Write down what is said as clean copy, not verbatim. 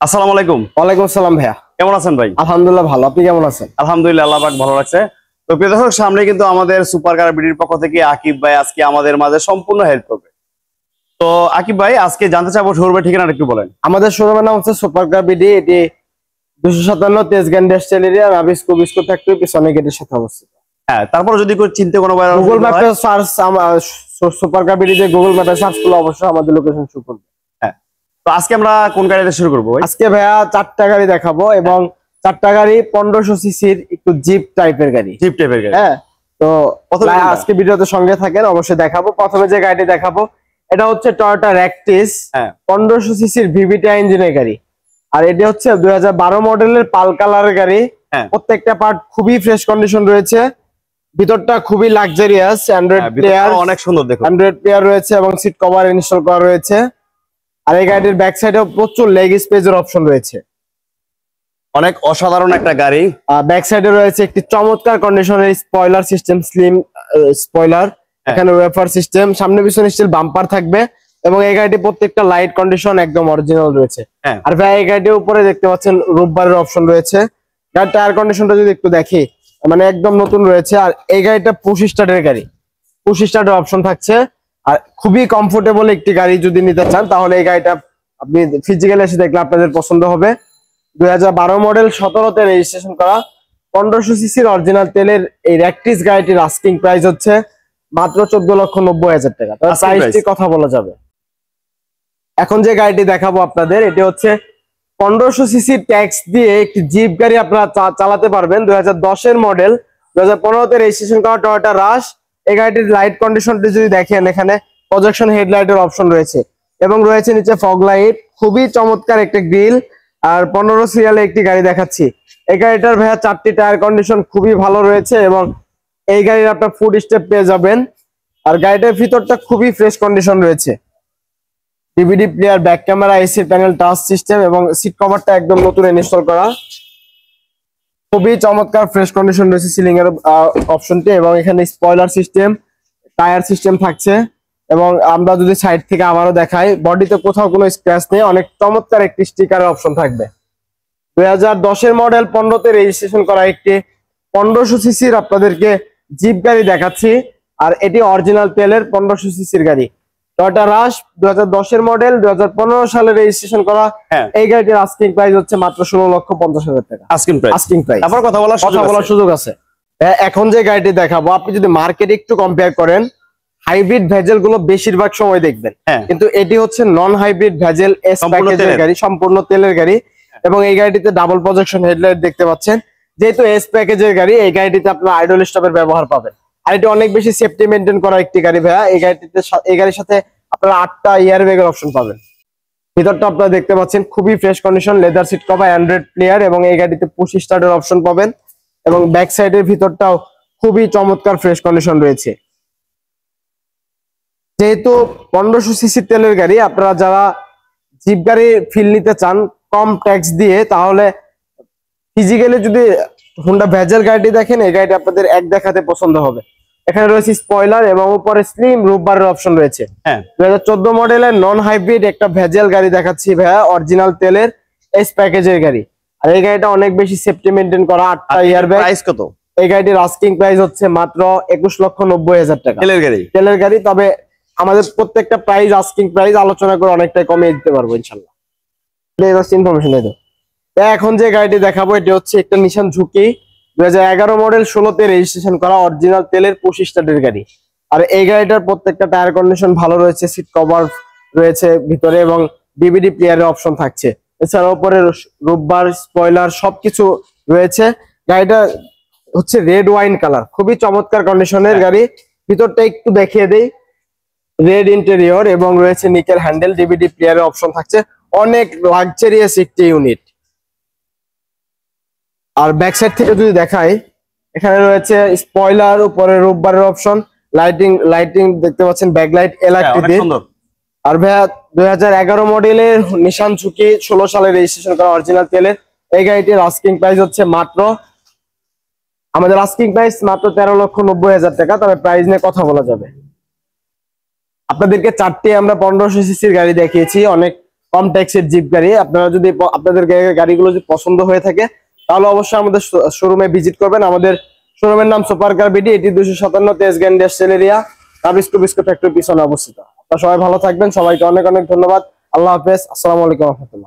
আসসালামু আলাইকুম। ওয়ালাইকুম আসসালাম ভাইয়া, কেমন আছেন ভাই? আলহামদুলিল্লাহ ভালো। আপনি কেমন আছেন? আলহামদুলিল্লাহ, আল্লাহ পাক ভালো রাখছে। তো প্রিয় দর্শক, সামনে কিন্তু আমাদের সুপার কার বিডির পক্ষ থেকে আকিব ভাই আজকে আমাদের মাঝে সম্পূর্ণ হেল্প করবে। তো আকিব ভাই, আজকে জানতে চাবো শোরুমের ঠিকানাটা একটু বলেন। আমাদের শোরুমের নাম হচ্ছে সুপার কার বিডি। এটি 257 Tejgaon industrial area, Nabisco biscuit factory পিছনে গেটের সাথে অবস্থিত। হ্যাঁ, তারপর যদি চিনতে কোনো গুগল ম্যাপে সার্চ সুপার কার বিডি যে গুগল ম্যাপে সার্চ করলে অবশ্যই আমাদের লোকেশন শো করবে। হ্যাঁ, তো আজকে আমরা কোন গাড়িতে শুরু করবো ভাই? আজকে ভাইয়া 4টা গাড়ি দেখাবো এবং 4টা গাড়ি 1500 সিসির একটু জিপ টাইপের গাড়ি। জিপ টাইপের গাড়ি। হ্যাঁ, তো প্রথমে আজকে ভিডিওতে সঙ্গে থাকেন, অবশ্যই দেখাবো। প্রথমে যে গাড়িটি দেখাবো এটা হচ্ছে টয়োটা র্যাকটিস। হ্যাঁ, 1500 সিসির ভিভিটি ইঞ্জিনের গাড়ি। আর এটি হচ্ছে 2012 মডেলের পাল কালারের গাড়ি। হ্যাঁ, প্রত্যেকটা পার্ট খুবই ফ্রেশ কন্ডিশন রয়েছে। ভিতরটা খুবই লাক্সারিয়াস, অ্যান্ড্রয়েড প্লেয়ার, অনেক সুন্দর দেখুন। অ্যান্ড্রয়েড প্লেয়ার রয়েছে এবং সিট কভার ইনস্টল করা রয়েছে। আর এই গাড়ির ব্যাক সাইডেও প্রচুর লেগ স্পেসের অপশন রয়েছে। অনেক অসাধারণ একটা গাড়ি। ব্যাক সাইডে রয়েছে একটি চমৎকার কন্ডিশনের স্পয়লার সিস্টেম, স্লিম স্পয়লার। এখানে ওয়েফার সিস্টেম, সামনে পিছনে স্টিল বাম্পার থাকবে এবং এই গাড়িটি প্রত্যেকটা লাইট কন্ডিশন একদম অরিজিনাল রয়েছে। আর ভাই এই গাড়িটির উপরে দেখতে পাচ্ছেন রূপবারের অপশন রয়েছে। গাড়ির টায়ার কন্ডিশনটা যদি একটু দেখি, মানে একদম নতুন রয়েছে। আর এই গাড়িটা পুশ স্টার্টের গাড়ি, পুশ স্টার্টের অপশন থাকছে। আর খুবই কমফোর্টেবল একটি গাড়ি যদি নিতে চান তাহলে এই গাড়িটা আপনি ফিজিক্যালি এসে দেখলে আপনাদের পছন্দ হবে। 2012 মডেল, 17তে রেজিস্ট্রেশন করা, 1500 সিসির অরিজিনাল তেলের এই র্যাকটিস গাড়িটির আস্কিং প্রাইস হচ্ছে মাত্র 14,90,000 টাকা। তার প্রাইসটি কথা বলা যাবে। এখন যে গাড়িটি দেখাবো আপনাদের, এটি হচ্ছে 1500 সিসির ট্যাক্স দিয়ে একটি জিপ গাড়ি আপনারা চালাতে পারবেন। 2010-এর মডেল, 2015তে রেজিস্ট্রেশন করা টয়োটা রাশ। এই গাড়িটির লাইট কন্ডিশনটি যদি দেখেন, এখানে প্রজেকশন হেডলাইটের অপশন রয়েছে এবং রয়েছে নিচে ফগ লাইট। খুবই চমৎকার একটা গ্রিল। আর 15 সিরিয়ালে একটি গাড়ি দেখাচ্ছি। এই গাড়িটার ভাইয়া 4টি টায়ার কন্ডিশন খুবই ভালো রয়েছে এবং এই গাড়ির আপনার ফুড স্টেপ পেয়ে যাবেন। আর গাড়িটার ভিতরটা খুবই ফ্রেশ কন্ডিশন রয়েছে। DVD player, back camera, AC panel, touch system এবং সিট কভারটা একদম নতুন ইনস্টল করা। খুবই চমৎকার ফ্রেশ কন্ডিশন রয়েছে সিলিং এর অপশনটি এবং এখানে স্পয়লার সিস্টেম, টায়ার সিস্টেম থাকছে। এবং আমরা যদি সাইড থেকে আবারও দেখাই, বডিতে কোথাও কোনো স্ক্র্যাচ নেই, অনেক চমৎকার একটি স্টিকারের অপশন থাকবে। 2010-এর মডেল, 15তে রেজিস্ট্রেশন করা একটি 1500 সিসির আপনাদেরকে জিপ গাড়ি দেখাচ্ছি। আর এটি অরিজিনাল তেলের 1500 সিসির গাড়ি, টয়োটা রাশ। 2010-এর মডেল, 2015 সালে রেজিস্ট্রেশন করা। এই গাড়িটির আস্কিং প্রাইস হচ্ছে মাত্র 16,50,000 টাকা। Asking price. তারপর কথা বলার সুযোগ আছে। এখন যে গাড়িটি দেখাবো, আপনি যদি মার্কেটে একটু কম্পেয়ার করেন, হাইব্রিড ভেজেল গুলো বেশিরভাগ সময় দেখবেন, কিন্তু এটি হচ্ছে নন হাইব্রিড ভেজেল এস প্যাকেজের গাড়ি, সম্পূর্ণ তেলের গাড়ি। এবং এই গাড়িটিতে ডাবল প্রজেকশন হেডলাইট দেখতে পাচ্ছেন। যেহেতু এস প্যাকেজের গাড়ি, এই গাড়িটিতে আপনার আইডল স্টপের ব্যবহার পাবেন। আর এটি অনেক বেশি সেফটি মেনটেন করা একটি গাড়ি ভাইয়া। এই গাড়ির সাথে আপনারা 8টা এয়ার ব্যাগের অপশন পাবেন। ভিতরটা আপনারা দেখতে পাচ্ছেন খুবই fresh condition, leather seat cover, Android player এবং এই গাড়িতে পুশ স্টার্টের অপশন পাবেন। এবং ব্যাক সাইডের ভিতরটাও খুবই চমৎকার ফ্রেশ কন্ডিশন রয়েছে। যেহেতু 1500 সিসি তেলের গাড়ি, আপনারা যারা জিপ গাড়ি ফিল নিতে চান কম ট্যাক্স দিয়ে, তাহলে ফিজিক্যালি যদি হোন্ডা ভেজেল গাড়িটি দেখেন, এই গাড়িটি আপনাদের এক দেখাতে পছন্দ হবে। এখানে রয়েছে স্পয়লার এবং উপরে স্লিম রূপবারের অপশন রয়েছে। 2014 মডেলের নন হাইব্রিড একটা ভেজেল গাড়ি দেখাচ্ছি ভাইয়া, অরিজিনাল তেলের এস প্যাকেজের গাড়ি। আর এই গাড়িটা অনেক বেশি সেফটি মেনটেন করা, 8টা এয়ার ব্যাগ। প্রাইস কত? এই গাড়িটির আস্কিং প্রাইস হচ্ছে মাত্র 21,90,000 টাকা। তেলের গাড়ি। তবে আমাদের প্রত্যেকটা প্রাইস আস্কিং প্রাইস আলোচনা করে অনেকটাই কমিয়ে দিতে পারবো ইনশাল্লাহ। ইনফরমেশন এই তো। এখন যে গাড়িটি দেখাবো, এটি হচ্ছে একটা নিশান ঝুঁকি, 2011 মডেল, 16তে রেজিস্ট্রেশন করা, অরিজিনাল তেলের পুশ স্টার্টের গাড়ি। আর এই গাড়িটার প্রত্যেকটা টায়ার কন্ডিশন ভালো রয়েছে, সিট কভার রয়েছে ভিতরে এবং ডিভিডি প্লেয়ারের অপশন থাকছে। এছাড়া উপরে রূপবার, স্পয়লার সবকিছু রয়েছে। গাড়িটা হচ্ছে রেড ওয়াইন কালার, খুবই চমৎকার কন্ডিশনের গাড়ি। ভিতরটা একটু দেখিয়ে দেই, রেড ইন্টেরিয়র এবং রয়েছে নিকেল হ্যান্ডেল, ডিভিডি প্লেয়ারের অপশন থাকছে। অনেক লাক্সারিয়াস একটি ইউনিট। আর ব্যাক সাইড থেকে যদি দেখাই, এখানে রয়েছে স্পয়লার, উপরে রূপবারের অপশন, লাইটিং দেখতে পাচ্ছেন, ব্যাকলাইট এলআরটি। আর ভাইয়া 2011 মডেলের নিশান ঝুঁকি, 16 সালে রেজিস্ট্রেশন করা, অরিজিনাল তেলের। এই গাড়িটির আস্কিং প্রাইস হচ্ছে মাত্র, আমাদের আস্কিং প্রাইস মাত্র 13,90,000 টাকা। তবে প্রাইস নিয়ে কথা বলা যাবে। আপনাদেরকে 4টি আমরা 1500 সিসির গাড়ি দেখিয়েছি, অনেক কম ট্যাক্সের জিপ গাড়ি। আপনারা যদি আপনাদের গাড়িগুলো যদি পছন্দ হয়ে থাকে তাহলে অবশ্যই আমাদের শোরুমে ভিজিট করবেন। আমাদের শোরুমের নাম সুপার কার বিডি, এটি 257 তেজগাঁ ইন্ডাস্ট্রিয়াল এরিয়া, কাবিস্কো বিস্কো ফ্যাক্টরি পিছনে অবস্থিত। আপনারা সবাই ভালো থাকবেন, সবাইকে অনেক অনেক ধন্যবাদ। আল্লাহ হাফেজ, আসসালামু আলাইকুম রহমতুল্লাহ।